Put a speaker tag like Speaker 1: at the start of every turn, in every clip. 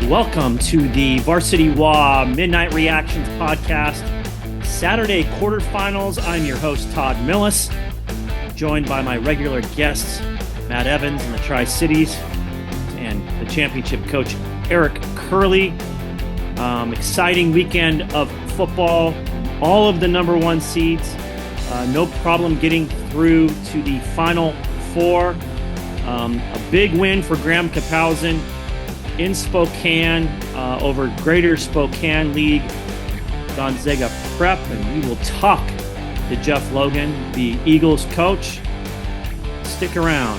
Speaker 1: Welcome to the VarsityWA Midnight Reactions Podcast, Saturday quarterfinals. I'm your host, Todd Milles, joined by my regular guests, Matt Evans in the Tri-Cities, and the championship coach, Eric Kurle. Exciting weekend of football. All of the number one seeds. No problem getting through to the Final Four. A big win for Graham-Kapowsin in Spokane over Greater Spokane League, Gonzaga Prep, and we will talk to Jeff Logan, the Eagles coach. Stick around.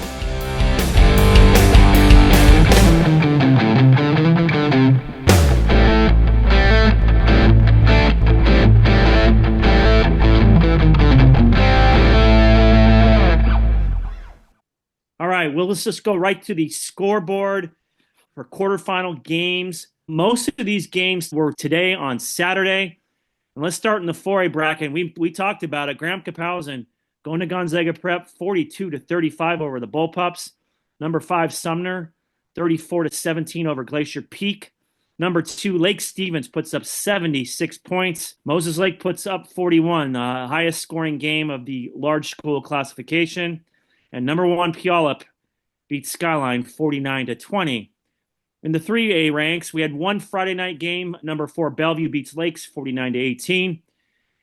Speaker 1: All right, well, let's just go right to the scoreboard for quarterfinal games. Most of these games were today on Saturday. And let's start in the 4A bracket. We talked about it. Graham-Kapowsin going to Gonzaga Prep 42-35 over the Bullpups. Number 5, Sumner, 34-17 over Glacier Peak. Number 2, Lake Stevens puts up 76 points. Moses Lake puts up 41, the highest scoring game of the large school classification. And number 1, Puyallup beats Skyline 49-20. In the 3A ranks, we had one Friday night game. Number 4, Bellevue beats Lakes 49-18.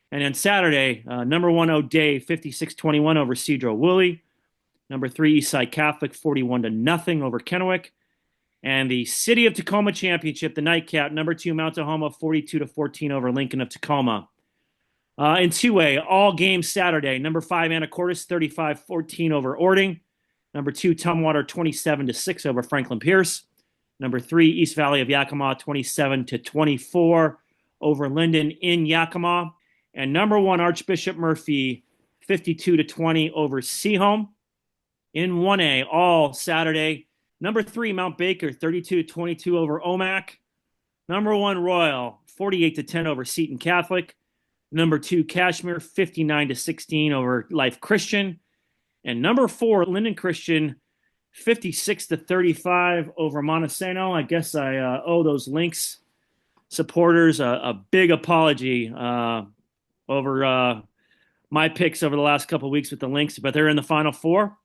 Speaker 1: And on Saturday, number 1, O'Day 56-21 over Cedro-Woolley. Number 3, Eastside Catholic 41-0 over Kennewick. And the City of Tacoma Championship, the nightcap, number 2, Mount Tahoma 42-14 over Lincoln of Tacoma. In 2A, all games Saturday, number 5, Anacortes 35-14 over Ording. Number 2, Tumwater 27-6 over Franklin Pierce. Number 3, East Valley of Yakima, 27-24 over Linden in Yakima. And number 1, Archbishop Murphy, 52-20 over Seaholm. In 1A, all Saturday. Number 3, Mount Baker, 32-22 over Omak. Number 1, Royal, 48-10 over Seton Catholic. Number 2, Kashmir, 59-16 over Life Christian. And number 4, Linden Christian, 56-35 over Montesano. I guess I owe those Lynx supporters a big apology over my picks over the last couple of weeks with the Lynx, but they're in the Final Four.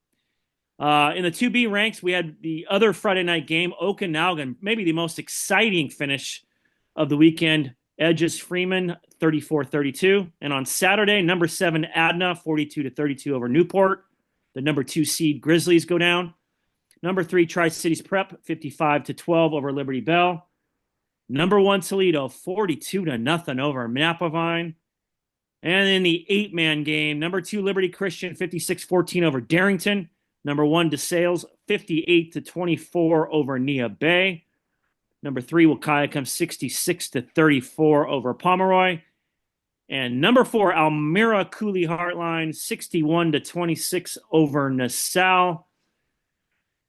Speaker 1: In the 2B ranks, we had the other Friday night game, Okanagan, maybe the most exciting finish of the weekend. Edges Freeman, 34-32. And on Saturday, number 7, Adna, 42-32 over Newport. The number 2 seed Grizzlies go down. Number 3, Tri-Cities Prep, 55-12 over Liberty Bell. Number 1, Toledo, 42-0 over Napavine. And in the 8-man game, number 2, Liberty Christian, 56-14 over Darrington. Number 1, DeSales, 58-24 over Nia Bay. Number 3, Wahkiakum, 66-34 over Pomeroy. And number 4, Almira Cooley Heartline, 61-26 over Nassau.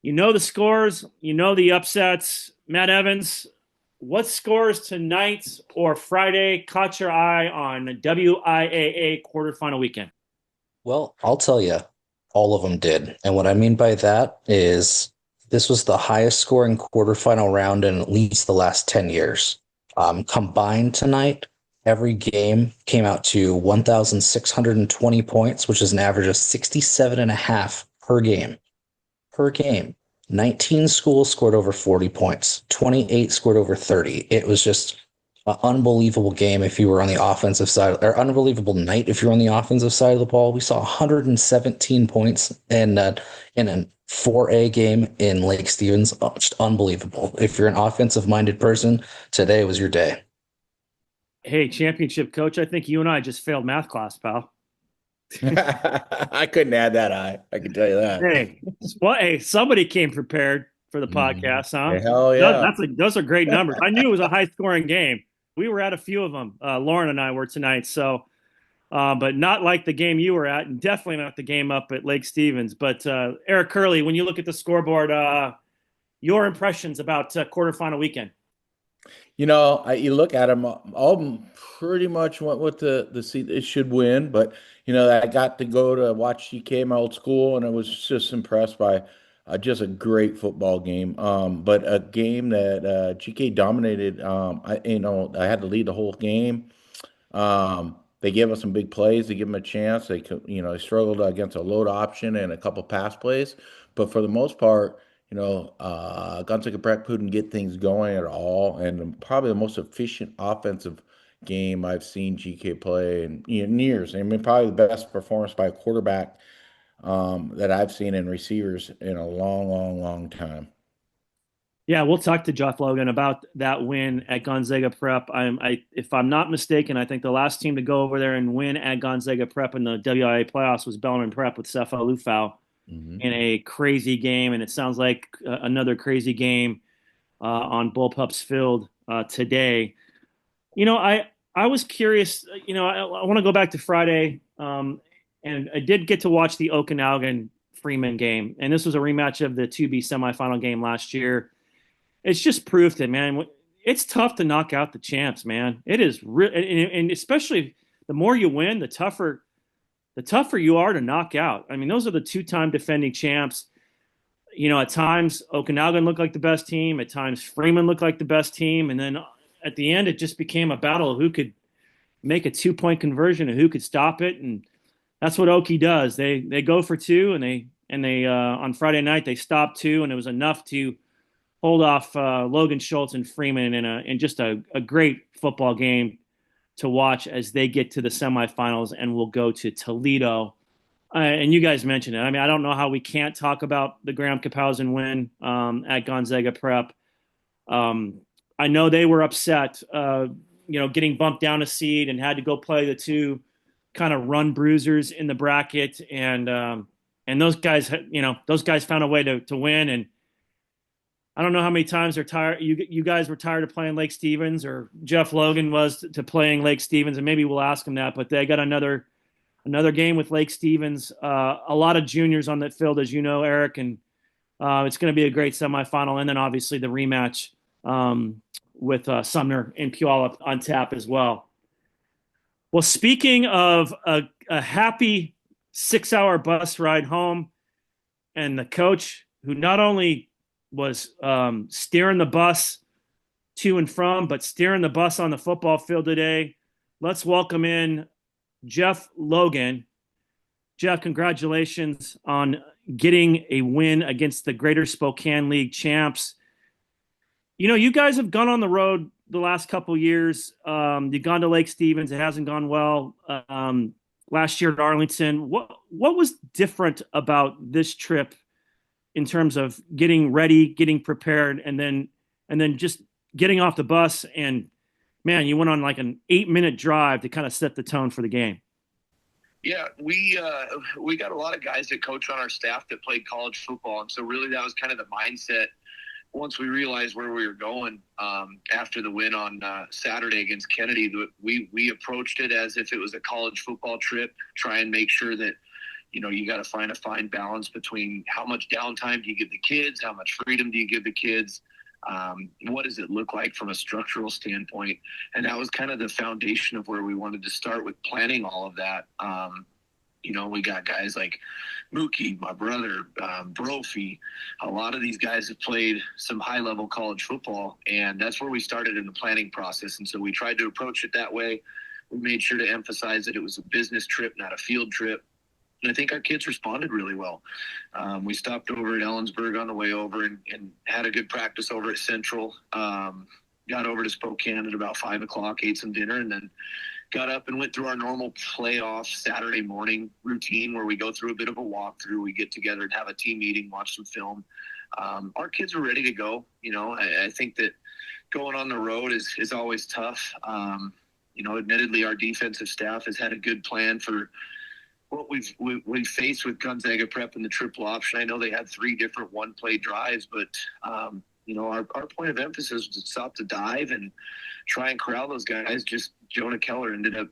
Speaker 1: You know the scores, you know the upsets. Matt Evans, what scores tonight or Friday caught your eye on WIAA quarterfinal weekend?
Speaker 2: Well, I'll tell you, all of them did. And what I mean by that is this was the highest scoring quarterfinal round in at least the last 10 years. Combined tonight, every game came out to 1,620 points, which is an average of 67.5 per game. Per game, 19 schools scored over 40 points, 28 scored over 30. It was just an unbelievable game if you were on the offensive side, or unbelievable night if you're on the offensive side of the ball. We saw 117 points in a 4A game in Lake Stevens. Oh, just unbelievable. If you're an offensive-minded person, today was your day.
Speaker 1: Hey, championship coach, I think you and I just failed math class, pal.
Speaker 3: I couldn't add that high. I can tell you that.
Speaker 1: Hey, somebody came prepared for the podcast, huh?
Speaker 3: Hey, hell yeah.
Speaker 1: Those are great numbers. I knew it was a high-scoring game. We were at a few of them. Lauren and I were tonight, so but not like the game you were at, and definitely not the game up at Lake Stevens. But Eric Kurle, when you look at the scoreboard, your impressions about quarterfinal weekend?
Speaker 3: You know, you look at them, all pretty much went with the seat they should win. But, you know, I got to go to watch GK, my old school, and I was just impressed by Just a great football game. But a game that GK dominated. I had to lead the whole game. They gave us some big plays. They give them a chance. They struggled against a load option and a couple pass plays, but for the most part, Gonzaga Prep couldn't get things going at all. And probably the most efficient offensive game I've seen GK play in years. I mean, probably the best performance by a quarterback that I've seen in receivers in a long, long, long time.
Speaker 1: Yeah, we'll talk to Jeff Logan about that win at Gonzaga Prep. If I'm not mistaken, I think the last team to go over there and win at Gonzaga Prep in the WIA playoffs was Bellarmine Prep with Cepha Lufau
Speaker 3: Hmm.
Speaker 1: in a crazy game, and it sounds like another crazy game on Bullpups Field today. I was curious. I want to go back to Friday, and I did get to watch the Okanagan Freeman game, and this was a rematch of the 2B semifinal game last year. It's just proof that, man, it's tough to knock out the champs, man. It is real, and especially the more you win, the tougher you are to knock out. I mean, those are the two-time defending champs. At times Okanagan looked like the best team, at times Freeman looked like the best team, and then at the end it just became a battle of who could make a 2-point conversion and who could stop it. And that's what Okie does. They go for two, and they on Friday night they stopped two, and it was enough to hold off Logan Schultz and Freeman in just a great football game to watch as they get to the semifinals and will go to Toledo. And you guys mentioned it. I mean, I don't know how we can't talk about the Graham-Kapowsin win at Gonzaga Prep. I know they were upset, getting bumped down a seed and had to go play the two kind of run bruisers in the bracket. And those guys found a way to win. And I don't know how many times they're tired. You guys were tired of playing Lake Stevens, or Jeff Logan was to playing Lake Stevens, and maybe we'll ask him that. But they got another game with Lake Stevens. A lot of juniors on that field, as you know, Eric, and it's going to be a great semifinal. And then obviously the rematch with Sumner and Puyallup on tap as well. Well, speaking of a happy 6-hour bus ride home, and the coach who not only was steering the bus to and from, but steering the bus on the football field today, let's welcome in Jeff Logan. Jeff, congratulations on getting a win against the Greater Spokane League champs. You guys have gone on the road the last couple of years. You've gone to Lake Stevens. It hasn't gone well. Last year at Arlington. What was different about this trip in terms of getting ready, getting prepared, and then just getting off the bus? And man, you went on like an 8-minute drive to kind of set the tone for the game.
Speaker 4: Yeah, we got a lot of guys that coach on our staff that played college football, and so really that was kind of the mindset once we realized where we were going after the win on Saturday against Kennedy. We approached it as if it was a college football trip, try and make sure that you got to find a fine balance between how much downtime do you give the kids, how much freedom do you give the kids, what does it look like from a structural standpoint. And that was kind of the foundation of where we wanted to start with planning all of that. We got guys like Mookie, my brother, Brophy. A lot of these guys have played some high-level college football, and that's where we started in the planning process. And so we tried to approach it that way. We made sure to emphasize that it was a business trip, not a field trip. And I think our kids responded really well. We stopped over at Ellensburg on the way over and had a good practice over at Central. Got over to Spokane at about 5 o'clock, ate some dinner, and then got up and went through our normal playoff Saturday morning routine where we go through a bit of a walkthrough. We get together and have a team meeting, watch some film. Our kids are ready to go. I think that going on the road is always tough. Admittedly, our defensive staff has had a good plan for what we've faced with Gonzaga Prep in the triple option. I know they had 3 different one-play drives, but our point of emphasis was to stop the dive and try and corral those guys. Just Jonah Keller ended up,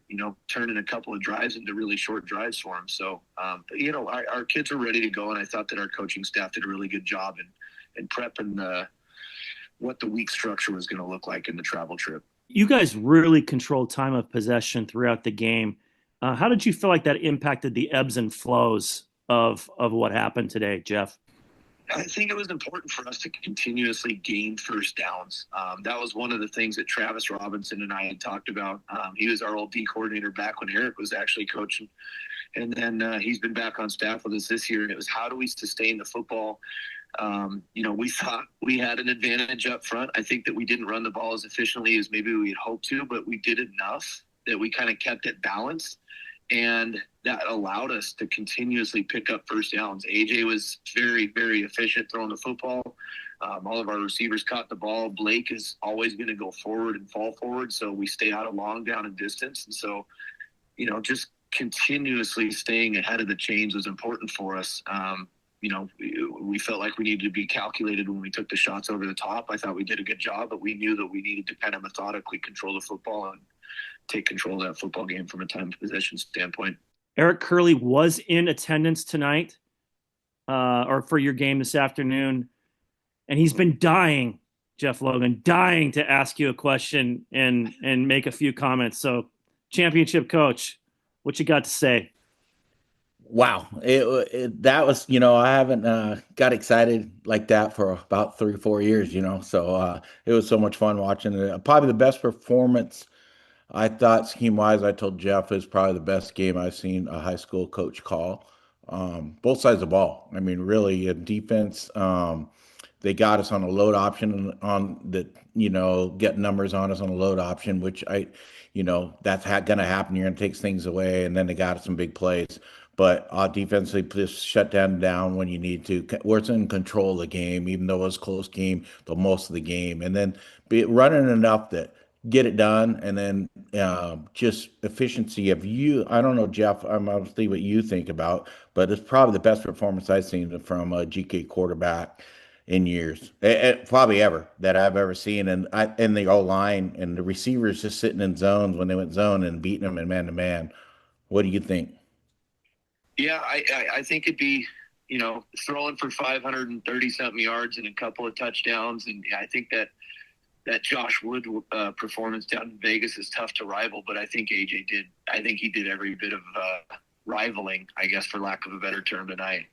Speaker 4: turning a couple of drives into really short drives for him. So, our kids are ready to go, and I thought that our coaching staff did a really good job in prepping what the week structure was going to look like in the travel trip.
Speaker 1: You guys really controlled time of possession throughout the game. How did you feel like that impacted the ebbs and flows of what happened today, Jeff?
Speaker 4: I think it was important for us to continuously gain first downs. That was one of the things that Travis Robinson and I had talked about. He was our old D coordinator back when Eric was actually coaching. And then he's been back on staff with us this year. And it was, how do we sustain the football? We thought we had an advantage up front. I think that we didn't run the ball as efficiently as maybe we had hoped to, but we did enough that we kind of kept it balanced. And that allowed us to continuously pick up first downs. AJ was very, very efficient throwing the football. All of our receivers caught the ball. Blake is always going to go forward and fall forward, so we stay out of long down and distance. And so, just continuously staying ahead of the chains was important for us. We felt like we needed to be calculated when we took the shots over the top. I thought we did a good job, but we knew that we needed to kind of methodically control the football and take control of that football game from a time of possession standpoint.
Speaker 1: Eric Kurle was in attendance tonight, or for your game this afternoon, and he's been dying, Jeff Logan, dying to ask you a question and make a few comments. So, championship coach, what you got to say?
Speaker 3: Wow. That was, I haven't got excited like that for about 3 or 4 years, so it was so much fun watching it. Probably the best performance I thought scheme-wise, I told Jeff, is probably the best game I've seen a high school coach call. Both sides of the ball. I mean, really, in defense, they got us on a load option on that, get numbers on us on a load option, which that's going to happen. You're going to take things away, and then they got us some big plays. But defensively, just shut down when you need to. We're in control of the game, even though it was a close game the most of the game. And then running enough that get it done, and then just efficiency of you. I don't know, Jeff, I'm obviously what you think about, but it's probably the best performance I've seen from a GK quarterback in years, probably ever, that I've ever seen. And the O-line and the receivers just sitting in zones when they went zone and beating them in man-to-man. What do you think?
Speaker 4: Yeah, I think it'd be, throwing for 530-something yards and a couple of touchdowns. And I think that Josh Wood performance down in Vegas is tough to rival, but I think AJ did. I think he did every bit of rivaling, I guess, for lack of a better term tonight.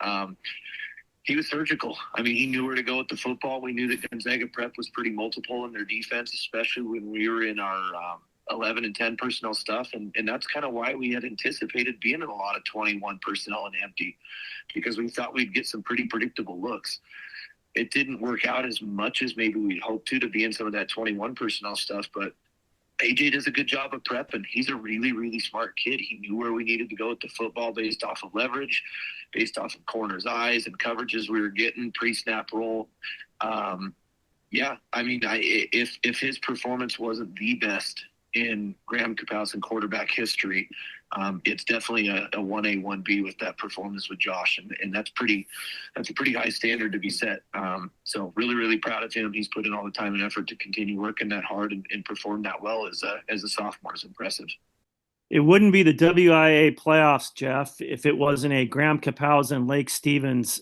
Speaker 4: He was surgical. I mean, he knew where to go with the football. We knew that Gonzaga Prep was pretty multiple in their defense, especially when we were in our 11 and 10 personnel stuff. And that's kind of why we had anticipated being in a lot of 21 personnel and empty, because we thought we'd get some pretty predictable looks. It didn't work out as much as maybe we'd hoped to be in some of that 21 personnel stuff, but AJ does a good job of prepping. He's a really, really smart kid. He knew where we needed to go with the football based off of leverage, based off of corners' eyes and coverages we were getting, pre-snap roll. If his performance wasn't the best in Graham-Kapowsin quarterback history, it's definitely a 1A, 1B with that performance with Josh. And that's a pretty high standard to be set. So really, really proud of him. He's put in all the time and effort to continue working that hard and perform that well as a sophomore. Is impressive.
Speaker 1: It wouldn't be the WIA playoffs, Jeff, if it wasn't a Graham-Kapowsin, Lake Stevens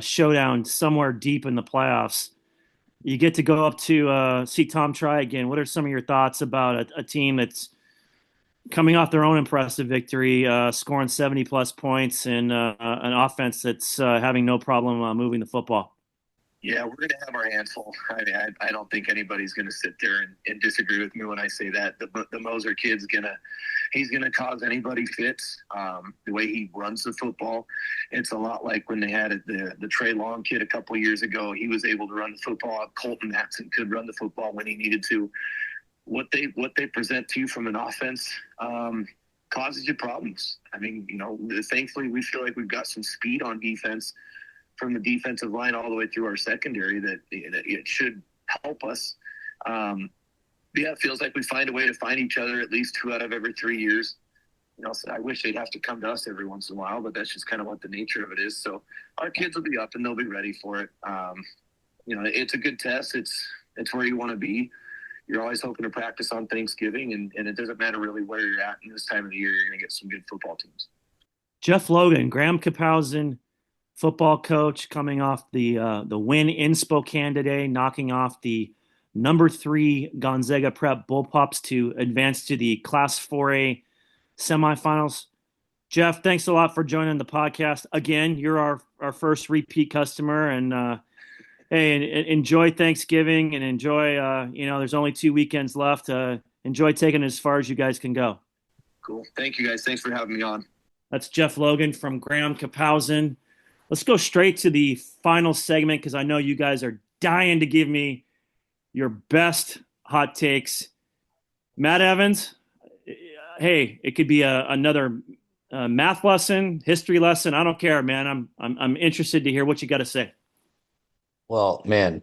Speaker 1: showdown somewhere deep in the playoffs. You get to go up to see Tom try again. What are some of your thoughts about a team that's coming off their own impressive victory, scoring 70-plus points, and an offense that's having no problem moving the football?
Speaker 4: Yeah, we're going to have our hands full. I don't think anybody's going to sit there and disagree with me when I say that. The Moser kid's he's going to cause anybody fits. The way he runs the football, it's a lot like when they had the Trey Long kid a couple of years ago. He was able to run the football. Colton Matson could run the football when he needed to. What they present to you from an offense causes you problems. I mean, thankfully we feel like we've got some speed on defense from the defensive line all the way through our secondary that it should help us. It feels like we find a way to find each other at least 2 out of every 3 years. So I wish they'd have to come to us every once in a while, but that's just kind of what the nature of it is. So our kids will be up and they'll be ready for it. It's a good test. It's where you want to be. You're always hoping to practice on Thanksgiving, and it doesn't matter really where you're at in this time of the year. You're going to get some good football teams.
Speaker 1: Jeff Logan, Graham-Kapowsin football coach, coming off the win in Spokane today, knocking off the number 3 Gonzaga Prep Bullpups to advance to the Class 4A semifinals. Jeff, thanks a lot for joining the podcast. Again, you're our first repeat customer, and hey, enjoy Thanksgiving and enjoy, there's only 2 weekends left. Enjoy taking it as far as you guys can go.
Speaker 4: Cool. Thank you, guys. Thanks for having me on.
Speaker 1: That's Jeff Logan from Graham-Kapowsin. Let's go straight to the final segment because I know you guys are dying to give me your best hot takes. Matt Evans, hey, it could be another math lesson, history lesson. I don't care, man. I'm interested to hear what you got to say.
Speaker 2: Well, man,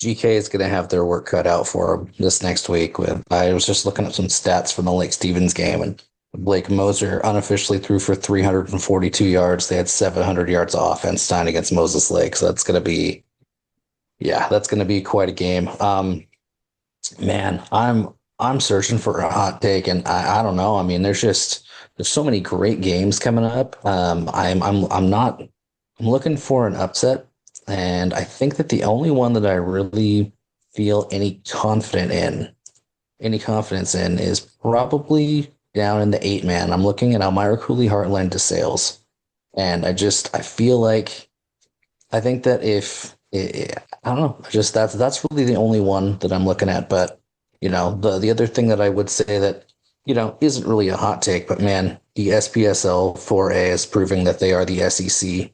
Speaker 2: GK is going to have their work cut out for them this next week. I was just looking at some stats from the Lake Stevens game, and Blake Moser unofficially threw for 342 yards. They had 700 yards of offense time against Moses Lake. So that's going to be, that's going to be quite a game. Man, I'm searching for a hot take, and I don't know. I mean, there's so many great games coming up. I'm looking for an upset. And I think that the only one that I really feel any confidence in is probably down in the 8-man. I'm looking at Elmira Cooley Heartland to Sales. And I think that I don't know, just that's really the only one that I'm looking at. But, the other thing that I would say that, isn't really a hot take, but man, the SPSL 4A is proving that they are the SEC.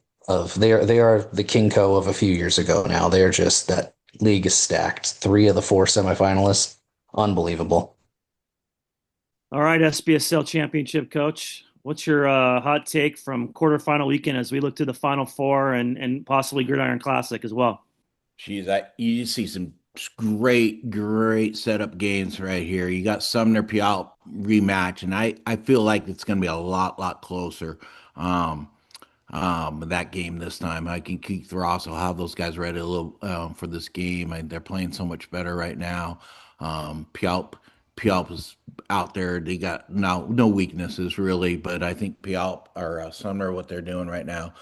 Speaker 2: They are the Kingco of a few years ago now. They're just, that league is stacked. 3 of the 4 semifinalists. Unbelievable.
Speaker 1: All right, SPSL championship coach. What's your hot take from quarterfinal weekend as we look to the Final Four and possibly Gridiron Classic as well?
Speaker 3: Jeez, you see some great setup games right here. You got Sumner Puyallup rematch, and I feel like it's going to be a lot closer. That game this time. I can Keith Ross will have those guys ready a little for this game. They're playing so much better right now. Puyallup is out there. They got no weaknesses really, but I think Puyallup or Sumner, what they're doing right now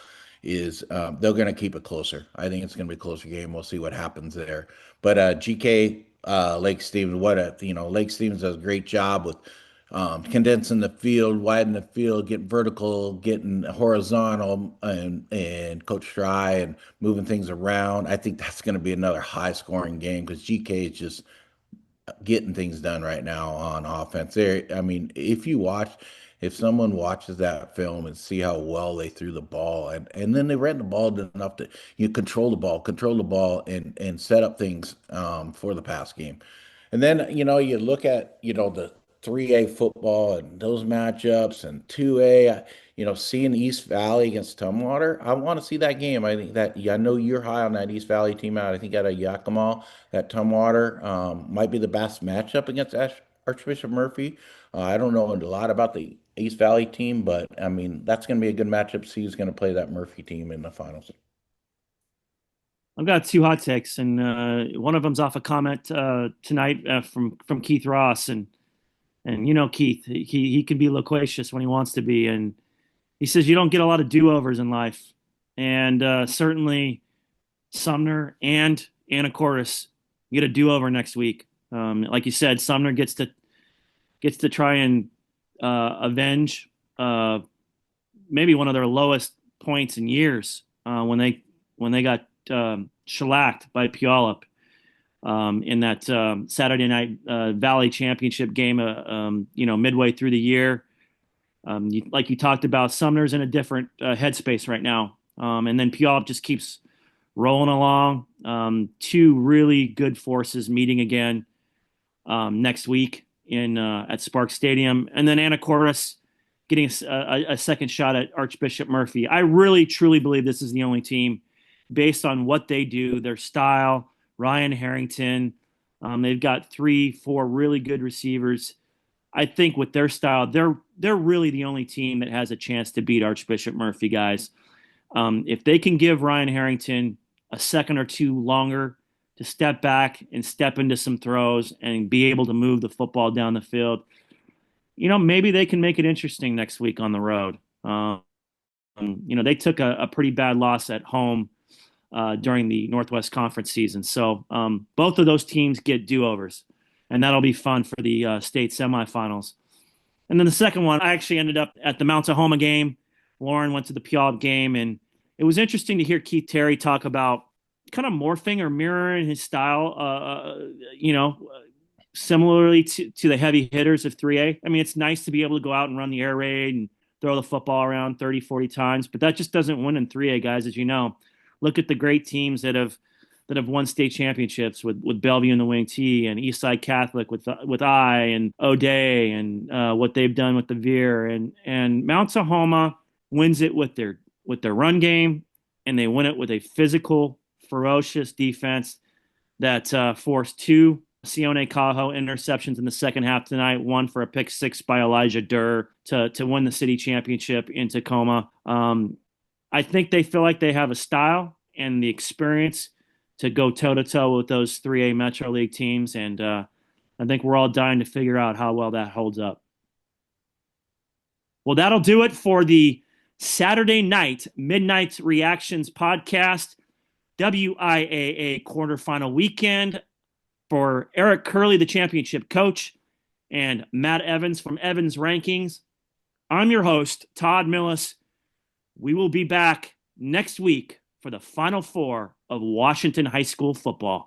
Speaker 3: is they're going to keep it closer. I think it's going to be a closer game. We'll see what happens there. But GK Lake Stevens, Lake Stevens does a great job with condensing the field, widening the field, getting vertical, getting horizontal, and Coach Fry and moving things around. I think that's going to be another high scoring game because GK is just getting things done right now on offense. I mean, if someone watches that film and see how well they threw the ball and then they ran the ball enough to control the ball and set up things for the pass game. And then, you look at, the 3A football and those matchups and 2A, seeing East Valley against Tumwater. I want to see that game. I think I know you're high on that East Valley team out. I think out of Yakima, that Tumwater might be the best matchup against Archbishop Murphy. I don't know a lot about the East Valley team, but I mean, that's going to be a good matchup. See who's going to play that Murphy team in the finals.
Speaker 1: I've got 2 hot takes, and one of them's off a comment tonight from Keith Ross, and Keith, he can be loquacious when he wants to be, and he says you don't get a lot of do-overs in life, and certainly Sumner and Anacortes get a do-over next week. Like you said, Sumner gets to try and avenge maybe one of their lowest points in years when they got shellacked by Puyallup in that Saturday night Valley Championship game. Midway through the year, like you talked about, Sumner's in a different headspace right now, and then Puyallup just keeps rolling along. 2 really good forces meeting again next week at Sparks Stadium, and then Anacortes getting a second shot at Archbishop Murphy. I really truly believe this is the only team, based on what they do, their style. Ryan Harrington, they've got 3-4 really good receivers. I think with their style, they're really the only team that has a chance to beat Archbishop Murphy, guys. If they can give Ryan Harrington a second or 2 longer to step back and step into some throws and be able to move the football down the field, maybe they can make it interesting next week on the road. They took a pretty bad loss at home during the Northwest Conference season. So both of those teams get do-overs, and that'll be fun for the state semifinals. And then the second one, I actually ended up at the Mount Tahoma game. Lauren went to the Puyallup game, and it was interesting to hear Keith Terry talk about kind of morphing or mirroring his style, similarly to the heavy hitters of 3A. I mean, it's nice to be able to go out and run the air raid and throw the football around 30, 40 times, but that just doesn't win in 3A, guys, as you know. Look at the great teams that have won state championships with Bellevue and the Wing T, and Eastside Catholic with I and O'Day, and what they've done with the Veer, and Mount Tahoma wins it with their run game, and they win it with a physical, ferocious defense that forced 2 Sione Cajo interceptions in the second half tonight, one for a pick 6 by Elijah Durr to win the city championship in Tacoma. I think they feel like they have a style and the experience to go toe-to-toe with those 3A Metro League teams, and I think we're all dying to figure out how well that holds up. Well, that'll do it for the Saturday night Midnight Reactions podcast, WIAA quarterfinal weekend. For Eric Kurle, the championship coach, and Matt Evans from Evans Rankings, I'm your host, Todd Milles. We will be back next week for the Final Four of Washington High School football.